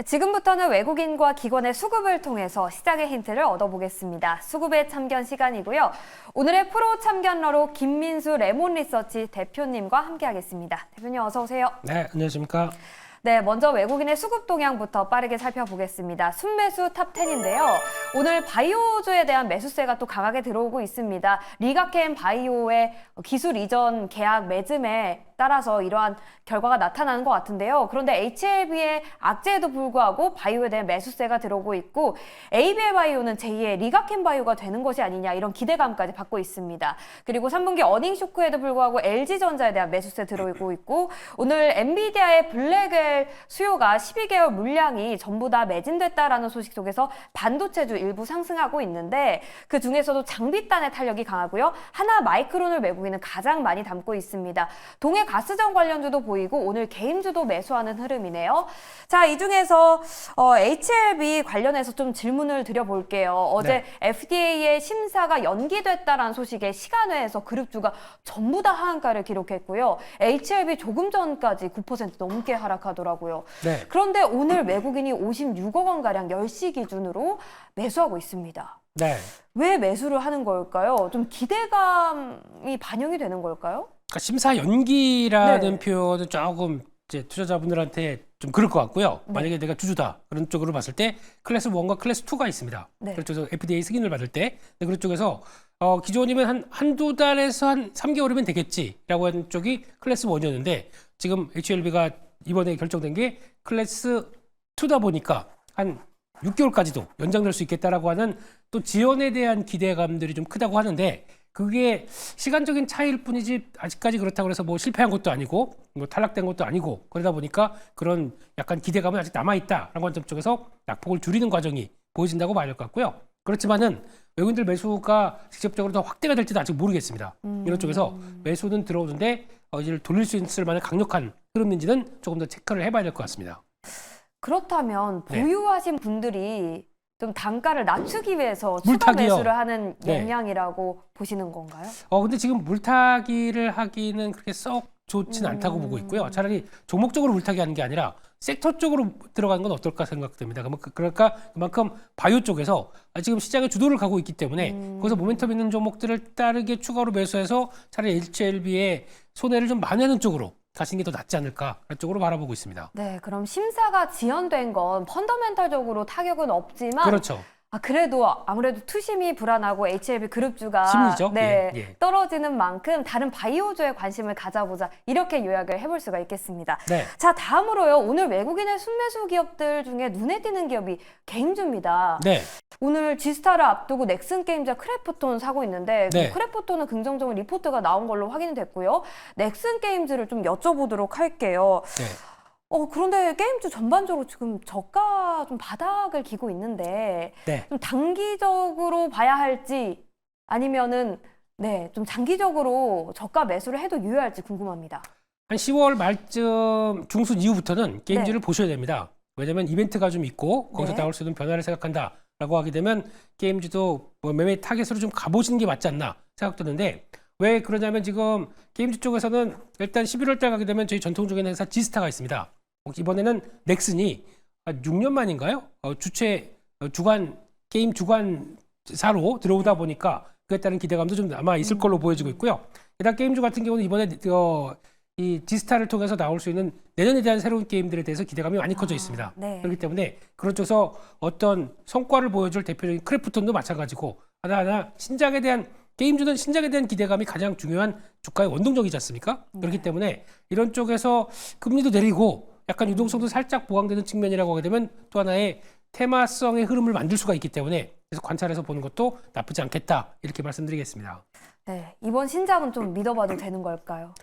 지금부터는 외국인과 기관의 수급을 통해서 시장의 힌트를 얻어보겠습니다. 수급의 참견 시간이고요. 오늘의 프로 참견러로 김민수 레몬리서치 대표님과 함께하겠습니다. 대표님 어서 오세요. 네, 안녕하십니까. 네, 먼저 외국인의 수급 동향부터 빠르게 살펴보겠습니다. 순매수 탑10인데요. 오늘 바이오주에 대한 매수세가 또 강하게 들어오고 있습니다. 리가켄 바이오의 기술 이전 계약 맺음에 따라서 이러한 결과가 나타나는 것 같은데요. 그런데 HLB의 악재에도 불구하고 바이오에 대한 매수세가 들어오고 있고 ABL 바이오는 제2의 리가켄 바이오가 되는 것이 아니냐 이런 기대감까지 받고 있습니다. 그리고 3분기 어닝 쇼크에도 불구하고 LG전자에 대한 매수세 들어오고 있고 오늘 엔비디아의 블랙웰 수요가 12개월 물량이 전부 다 매진됐다라는 소식 속에서 반도체주 일부 상승하고 있는데 그 중에서도 장비단의 탄력이 강하고요. 하나 마이크론을 외국인은 가장 많이 담고 있습니다. 동해 가스전 관련주도 보이고 오늘 개인주도 매수하는 흐름이네요. 자, 이 중에서 HLB 관련해서 좀 질문을 드려볼게요. 어제 FDA의 심사가 연기됐다라는 소식에 시간외에서 그룹주가 전부 다 하한가를 기록했고요. HLB 조금 전까지 9% 넘게 하락하더라고요. 네. 그런데 오늘 외국인이 56억 원가량 10시 기준으로 매수하고 있습니다. 네. 왜 매수를 하는 걸까요? 좀 기대감이 반영이 되는 걸까요? 그러니까 심사 연기라는 네. 표현은 조금 이제 투자자분들한테 좀 그럴 것 같고요. 만약에 내가 주주다 그런 쪽으로 봤을 때 클래스 1과 클래스 2가 있습니다. 네. 그래서 FDA 승인을 받을 때 그런 쪽에서 기존이면 한두 달에서 한 3개월이면 되겠지라고 하는 쪽이 클래스 1이었는데 지금 HLB가 이번에 결정된 게 클래스 2다 보니까 한 6개월까지도 연장될 수 있겠다라고 하는 또 지연에 대한 기대감들이 좀 크다고 하는데 그게 시간적인 차이일 뿐이지 아직까지 그렇다고 해서 뭐 실패한 것도 아니고 뭐 탈락된 것도 아니고 그러다 보니까 그런 약간 기대감은 아직 남아있다라고 하는 점 쪽에서 낙폭을 줄이는 과정이 보여진다고 봐야 될 것 같고요. 그렇지만은 외국인들 매수가 직접적으로 더 확대가 될지도 아직 모르겠습니다. 이런 쪽에서 매수는 들어오는데 이를 돌릴 수 있을 만한 강력한 흐름인지는 조금 더 체크를 해봐야 될 것 같습니다. 그렇다면 네. 보유하신 분들이 좀 단가를 낮추기 위해서 추가 물타기요. 매수를 하는 네. 영향이라고 보시는 건가요? 근데 지금 물타기를 하기는 그렇게 썩 좋진 않다고 보고 있고요. 차라리 종목적으로 물타기 하는 게 아니라 섹터 쪽으로 들어가는 건 어떨까 생각됩니다. 그러니까 그만큼 바이오 쪽에서 지금 시장의 주도를 가고 있기 때문에 거기서 모멘텀 있는 종목들을 따르게 추가로 매수해서 차라리 HLB의 손해를 좀 만회하는 쪽으로 가시는 게 더 낫지 않을까 그런 쪽으로 바라보고 있습니다. 네, 그럼 심사가 지연된 건 펀더멘탈적으로 타격은 없지만 그렇죠. 그래도 아무래도 투심이 불안하고 HLB 그룹주가 심리죠. 네, 예. 떨어지는 만큼 다른 바이오주에 관심을 가져보자 이렇게 요약을 해볼 수가 있겠습니다. 네. 자, 다음으로요. 오늘 외국인의 순매수 기업들 중에 눈에 띄는 기업이 개인주입니다. 네. 오늘 G스타를 앞두고 넥슨게임즈와 크래프톤 사고 있는데 네. 크래프톤은 긍정적인 리포트가 나온 걸로 확인이 됐고요. 넥슨게임즈를 좀 여쭤보도록 할게요. 네. 그런데 게임주 전반적으로 지금 저가 좀 바닥을 기고 있는데 네. 좀 단기적으로 봐야 할지 아니면은 좀 장기적으로 저가 매수를 해도 유효할지 궁금합니다. 한 10월 말쯤 중순 이후부터는 게임즈를 보셔야 됩니다. 왜냐하면 이벤트가 좀 있고 거기서 네. 나올 수 있는 변화를 생각한다라고 하게 되면 게임즈도 뭐 매매 타겟으로 좀 가보시는 게 맞지 않나 생각되는데 왜 그러냐면 지금 게임즈 쪽에서는 일단 11월 달 가게 되면 저희 전통적인 회사 G스타가 있습니다. 이번에는 넥슨이 6년 만인가요? 주간 게임 주관사로 들어오다 보니까 그에 따른 기대감도 좀 남아 있을 걸로 보여지고 있고요. 게다가 게임주 같은 경우는 이번에 이 G스타를 통해서 나올 수 있는 내년에 대한 새로운 게임들에 대해서 기대감이 많이 커져 있습니다. 네. 그렇기 때문에 그런 쪽에서 어떤 성과를 보여줄 대표적인 크래프톤도 마찬가지고 하나하나 게임주는 신작에 대한 기대감이 가장 중요한 주가의 원동력이지 않습니까? 그렇기 때문에 이런 쪽에서 금리도 내리고 약간 유동성도 살짝 보강되는 측면이라고 하게 되면 또 하나의 테마성의 흐름을 만들 수가 있기 때문에 그래서 관찰해서 보는 것도 나쁘지 않겠다 이렇게 말씀드리겠습니다. 네, 이번 신작은 좀 믿어봐도 되는 걸까요?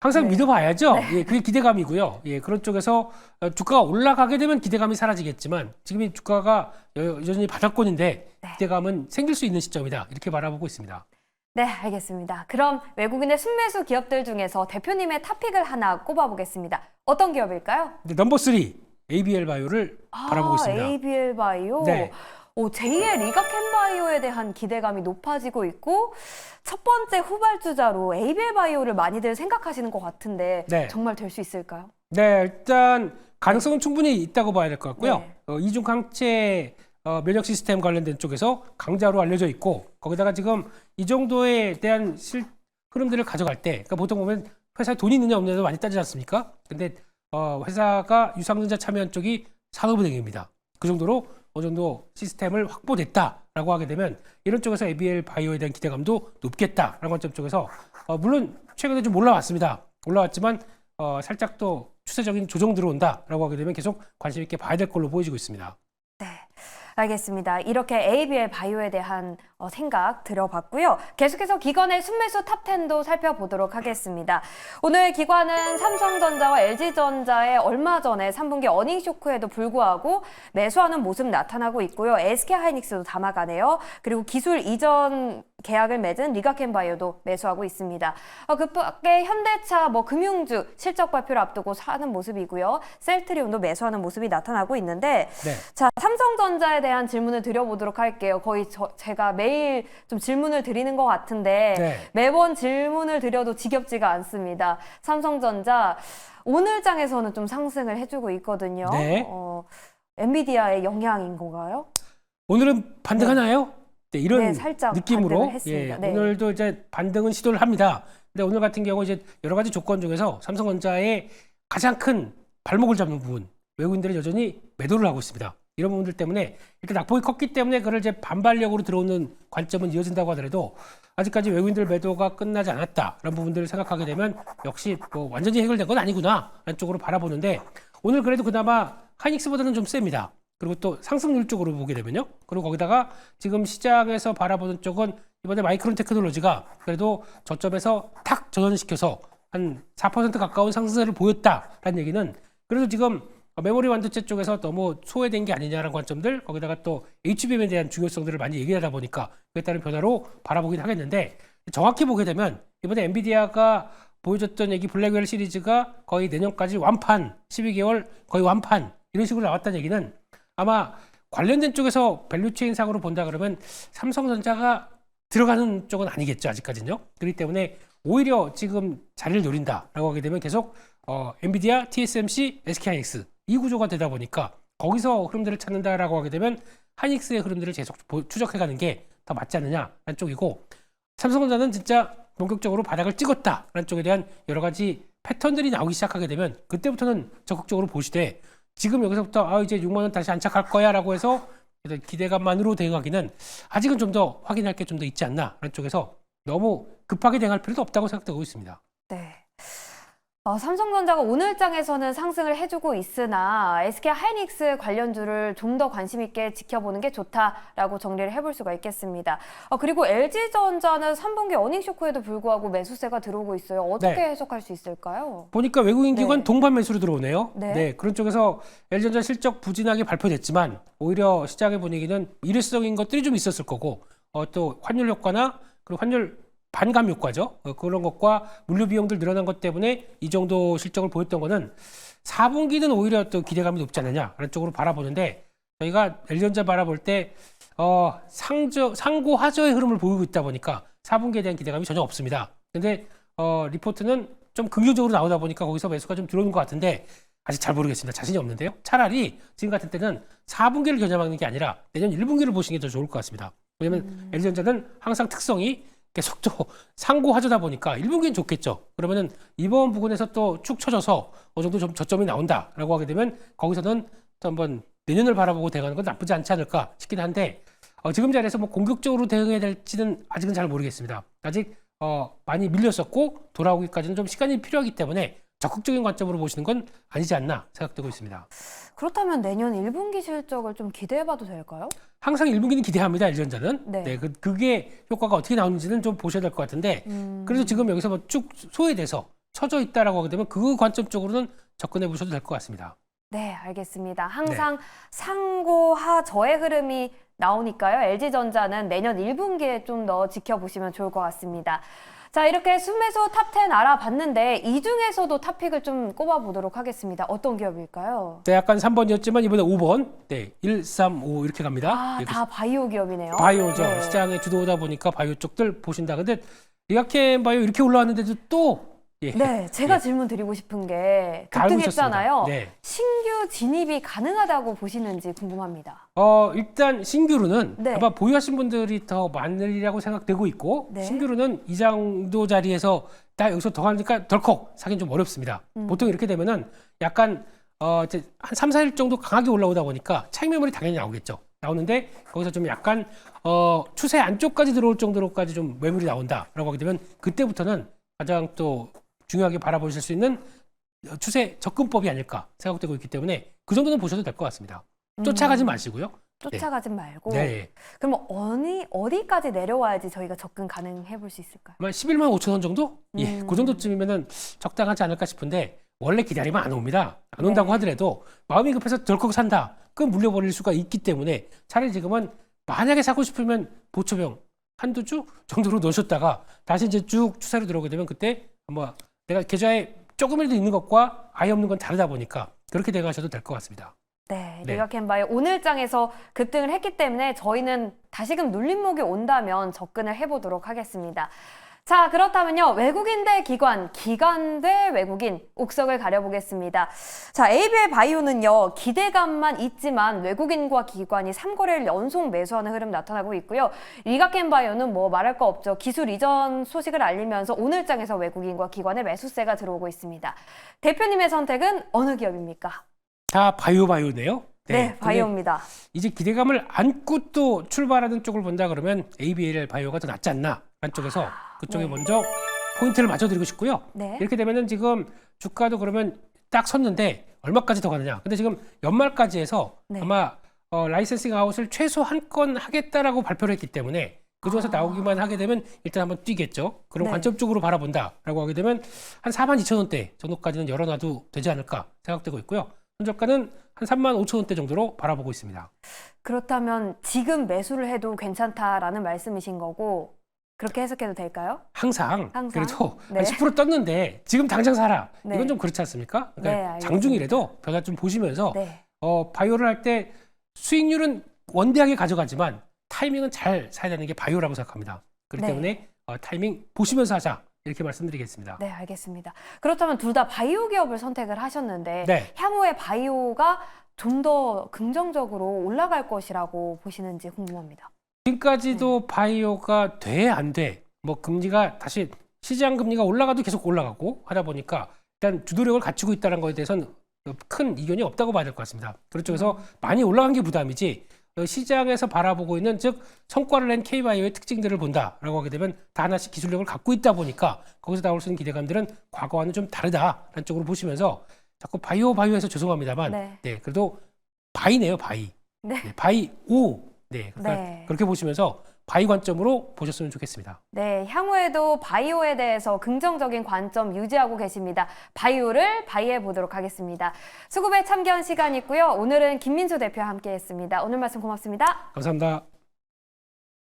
항상 믿어봐야죠. 예, 그게 기대감이고요. 예, 그런 쪽에서 주가가 올라가게 되면 기대감이 사라지겠지만 지금 이 주가가 여전히 바닥권인데 기대감은 생길 수 있는 시점이다. 이렇게 바라보고 있습니다. 네, 알겠습니다. 그럼 외국인의 순매수 기업들 중에서 대표님의 탑픽을 하나 꼽아보겠습니다. 어떤 기업일까요? 넘버 3 ABL 바이오를 바라보고 있습니다. ABL 바이오. 네. 제2의 리가켄바이오에 대한 기대감이 높아지고 있고 첫 번째 후발주자로 ABL 바이오를 많이들 생각하시는 것 같은데 네. 정말 될 수 있을까요? 네, 일단 가능성은 충분히 있다고 봐야 될 것 같고요. 네. 이중 항체 면역 시스템 관련된 쪽에서 강자로 알려져 있고 거기다가 지금 이 정도에 대한 흐름들을 가져갈 때, 그러니까 보통 보면 회사에 돈이 있느냐 없느냐도 많이 따지지 않습니까? 근데 회사가 유상증자 참여한 쪽이 산업은행입니다. 그 정도로 어느 정도 시스템을 확보됐다라고 하게 되면 이런 쪽에서 ABL 바이오에 대한 기대감도 높겠다라는 관점 쪽에서 물론 최근에 좀 올라왔습니다. 올라왔지만 살짝 또 추세적인 조정 들어온다라고 하게 되면 계속 관심 있게 봐야 될 걸로 보여지고 있습니다. 네, 알겠습니다. 이렇게 ABL 바이오에 대한 생각 들어봤고요. 계속해서 기관의 순매수 탑10도 살펴보도록 하겠습니다. 오늘 기관은 삼성전자와 LG전자의 얼마 전에 3분기 어닝 쇼크에도 불구하고 매수하는 모습 나타나고 있고요. SK하이닉스도 담아가네요. 그리고 기술 이전 계약을 맺은 리가켄바이오도 매수하고 있습니다. 그 밖에 현대차, 금융주 실적 발표를 앞두고 사는 모습이고요. 셀트리온도 매수하는 모습이 나타나고 있는데 네. 자, 삼성전자에 대한 질문을 드려보도록 할게요. 거의 제가 매일 좀 질문을 드리는 것 같은데 네. 매번 질문을 드려도 지겹지가 않습니다. 삼성전자 오늘 장에서는 좀 상승을 해주고 있거든요. 네. 엔비디아의 영향인 건가요? 오늘은 반등하나요? 네, 이런 네, 살짝 느낌으로 반등을 했습니다. 네. 오늘도 이제 반등은 시도를 합니다. 근데 오늘 같은 경우 이제 여러 가지 조건 중에서 삼성전자의 가장 큰 발목을 잡는 부분, 외국인들은 여전히 매도를 하고 있습니다. 이런 부분들 때문에 일단 낙폭이 컸기 때문에 그걸 이제 반발력으로 들어오는 관점은 이어진다고 하더라도 아직까지 외국인들 매도가 끝나지 않았다라는 부분들을 생각하게 되면 역시 완전히 해결된 건 아니구나라는 쪽으로 바라보는데 오늘 그래도 그나마 하이닉스보다는 좀 셉니다. 그리고 또 상승률 쪽으로 보게 되면요. 그리고 거기다가 지금 시장에서 바라보는 쪽은 이번에 마이크론 테크놀로지가 그래도 저점에서 탁 전환시켜서 한 4% 가까운 상승세를 보였다라는 얘기는 그래도 지금 메모리 반도체 쪽에서 너무 소외된 게 아니냐라는 관점들 거기다가 또 HBM에 대한 중요성들을 많이 얘기하다 보니까 그에 따른 변화로 바라보긴 하겠는데 정확히 보게 되면 이번에 엔비디아가 보여줬던 얘기 블랙웰 시리즈가 거의 내년까지 완판 12개월 거의 완판 이런 식으로 나왔다는 얘기는 아마 관련된 쪽에서 밸류체인 상으로 본다 그러면 삼성전자가 들어가는 쪽은 아니겠죠 아직까지는요. 그렇기 때문에 오히려 지금 자리를 노린다라고 하게 되면 계속 엔비디아, TSMC, SK하이닉스 이 구조가 되다 보니까 거기서 흐름들을 찾는다라고 하게 되면 하이닉스의 흐름들을 계속 추적해가는 게 더 맞지 않느냐라는 쪽이고 삼성전자는 진짜 본격적으로 바닥을 찍었다라는 쪽에 대한 여러 가지 패턴들이 나오기 시작하게 되면 그때부터는 적극적으로 보시되 지금 여기서부터 이제 6만 원 다시 안착할 거야라고 해서 기대감만으로 대응하기는 아직은 좀 더 확인할 게 좀 더 있지 않나라는 쪽에서 너무 급하게 대응할 필요도 없다고 생각되고 있습니다. 네. 삼성전자가 오늘장에서는 상승을 해주고 있으나 SK하이닉스 관련주를 좀 더 관심 있게 지켜보는 게 좋다라고 정리를 해볼 수가 있겠습니다. 그리고 LG전자는 3분기 어닝 쇼크에도 불구하고 매수세가 들어오고 있어요. 어떻게 네. 해석할 수 있을까요? 보니까 외국인 기관 네. 동반 매수로 들어오네요. 네. 그런 쪽에서 LG전자 실적 부진하게 발표됐지만 오히려 시장의 분위기는 일회성인 것들이 좀 있었을 거고 또 환율 효과나 그리고 환율 반감 효과죠. 그런 것과 물류 비용들 늘어난 것 때문에 이 정도 실적을 보였던 거는 4분기는 오히려 또 기대감이 높지 않느냐라는 쪽으로 바라보는데 저희가 LG전자 바라볼 때 상고 하저의 흐름을 보이고 있다 보니까 4분기에 대한 기대감이 전혀 없습니다. 근데 리포트는 좀 긍정적으로 나오다 보니까 거기서 매수가 좀 들어오는 것 같은데 아직 잘 모르겠습니다. 자신이 없는데요. 차라리 지금 같은 때는 4분기를 겨냥하는 게 아니라 내년 1분기를 보시는 게 더 좋을 것 같습니다. 왜냐하면 LG전자는 항상 특성이 계속 또 상고 하저다 보니까 1분기는 좋겠죠. 그러면은 이번 부분에서 또 축 처져서 어느 정도 좀 저점이 나온다라고 하게 되면 거기서는 또 한번 내년을 바라보고 대응하는 건 나쁘지 않지 않을까 싶긴 한데 지금 자리에서 공격적으로 대응해야 될지는 아직은 잘 모르겠습니다. 아직 많이 밀렸었고 돌아오기까지는 좀 시간이 필요하기 때문에 적극적인 관점으로 보시는 건 아니지 않나 생각되고 있습니다. 그렇다면 내년 1분기 실적을 좀 기대해봐도 될까요? 항상 1분기는 기대합니다. LG전자는. 네. 그게 효과가 어떻게 나오는지는 좀 보셔야 될 것 같은데 그래도 지금 여기서 쭉 소외돼서 처져 있다라고 하게 되면 그 관점 쪽으로는 접근해 보셔도 될 것 같습니다. 네, 알겠습니다. 항상 상고하저의 흐름이 나오니까요. LG전자는 내년 1분기에 좀 더 지켜보시면 좋을 것 같습니다. 자, 이렇게 순매수 탑10 알아봤는데 이 중에서도 탑픽을 좀 꼽아보도록 하겠습니다. 어떤 기업일까요? 네, 약간 3번이었지만 이번에 5번. 네, 1, 3, 5 이렇게 갑니다. 아, 다 바이오 기업이네요. 바이오죠. 네. 시장의 주도다 보니까 바이오 쪽들 보신다. 근데 리가켄 바이오 이렇게 올라왔는데도 또 예. 네, 제가 예. 질문 드리고 싶은 게 다 알고 급등했잖아요. 있었습니다. 네. 신규 진입이 가능하다고 보시는지 궁금합니다. 일단 신규로는 네. 아마 보유하신 분들이 더 많으리라고 생각되고 있고 네. 신규로는 이 정도 자리에서 딱 여기서 더 가니까 덜컥 사긴 좀 어렵습니다. 보통 이렇게 되면은 약간 이제 한 3, 4일 정도 강하게 올라오다 보니까 차익 매물이 당연히 나오겠죠. 나오는데 거기서 좀 약간 추세 안쪽까지 들어올 정도로까지 좀 매물이 나온다라고 하게 되면 그때부터는 가장 또 중요하게 바라보실 수 있는 추세 접근법이 아닐까 생각되고 있기 때문에 그 정도는 보셔도 될 것 같습니다. 쫓아가지 마시고요. 쫓아가지 말고. 네. 그럼 어디까지 내려와야지 저희가 접근 가능해 볼 수 있을까요? 아마 11만 5천 원 정도? 예, 그 정도쯤이면은 적당하지 않을까 싶은데 원래 기다리면 안 옵니다. 안 온다고 네. 하더라도 마음이 급해서 덜컥 산다. 그럼 물려버릴 수가 있기 때문에 차라리 지금은 만약에 사고 싶으면 보초병 한두 주 정도로 놓으셨다가 다시 이제 쭉 추세로 들어오게 되면 그때 아마 내가 계좌에 조금이라도 있는 것과 아예 없는 건 다르다 보니까 그렇게 돼가셔도 될 것 같습니다. 네, 네. 리가켄바이오 오늘 장에서 급등을 했기 때문에 저희는 다시금 눌림목이 온다면 접근을 해보도록 하겠습니다. 자, 그렇다면요. 외국인 대 기관, 기관 대 외국인 옥석을 가려보겠습니다. 자, ABL 바이오는요. 기대감만 있지만 외국인과 기관이 3거래를 연속 매수하는 흐름 나타나고 있고요. 리가켄 바이오는 뭐 말할 거 없죠. 기술 이전 소식을 알리면서 오늘 장에서 외국인과 기관의 매수세가 들어오고 있습니다. 대표님의 선택은 어느 기업입니까? 다 바이오네요. 네, 근데 바이오입니다. 이제 기대감을 안고 또 출발하는 쪽을 본다 그러면 ABL 바이오가 더 낫지 않나 라는 쪽에서 그쪽에 네. 먼저 포인트를 맞춰드리고 싶고요. 네. 이렇게 되면은 지금 주가도 그러면 딱 섰는데 얼마까지 더 가느냐. 근데 지금 연말까지 해서 네. 아마 라이센싱 아웃을 최소 한 건 하겠다라고 발표를 했기 때문에 그중에서 나오기만 하게 되면 일단 한번 뛰겠죠. 그런 네. 관점 쪽으로 바라본다라고 하게 되면 한 42,000원대 정도까지는 열어놔도 되지 않을까 생각되고 있고요. 현저가는 한 35,000원대 정도로 바라보고 있습니다. 그렇다면 지금 매수를 해도 괜찮다라는 말씀이신 거고 그렇게 해석해도 될까요? 항상 그래도 네. 한 10% 떴는데 지금 당장 사라. 네. 이건 좀 그렇지 않습니까? 그러니까 네, 알겠습니다. 장중이라도 변화 좀 보시면서 네. 바이오를 할 때 수익률은 원대하게 가져가지만 타이밍은 잘 사야 되는 게 바이오라고 생각합니다. 그렇기 네. 때문에 타이밍 보시면서 하자. 이렇게 말씀드리겠습니다. 네, 알겠습니다. 그렇다면 둘 다 바이오 기업을 선택을 하셨는데 네. 향후에 바이오가 좀 더 긍정적으로 올라갈 것이라고 보시는지 궁금합니다. 지금까지도 바이오가 돼, 안 돼? 뭐 금리가 다시 시장 금리가 올라가도 계속 올라가고 하다 보니까 일단 주도력을 갖추고 있다는 거에 대해서는 큰 이견이 없다고 봐야 될 것 같습니다. 그쪽에서 많이 올라간 게 부담이지 시장에서 바라보고 있는 즉 성과를 낸 K바이오의 특징들을 본다라고 하게 되면 다 하나씩 기술력을 갖고 있다 보니까 거기서 나올 수 있는 기대감들은 과거와는 좀 다르다라는 쪽으로 보시면서 자꾸 바이오에서 죄송합니다만 네. 그래도 바이네요, 바이. 네. 네, 바이오. 네, 그러니까 네. 그렇게 보시면서 바이 관점으로 보셨으면 좋겠습니다. 네, 향후에도 바이오에 대해서 긍정적인 관점 유지하고 계십니다. 바이오를 바이해 보도록 하겠습니다. 수급에 참견 시간이고요. 오늘은 김민수 대표와 함께했습니다. 오늘 말씀 고맙습니다. 감사합니다.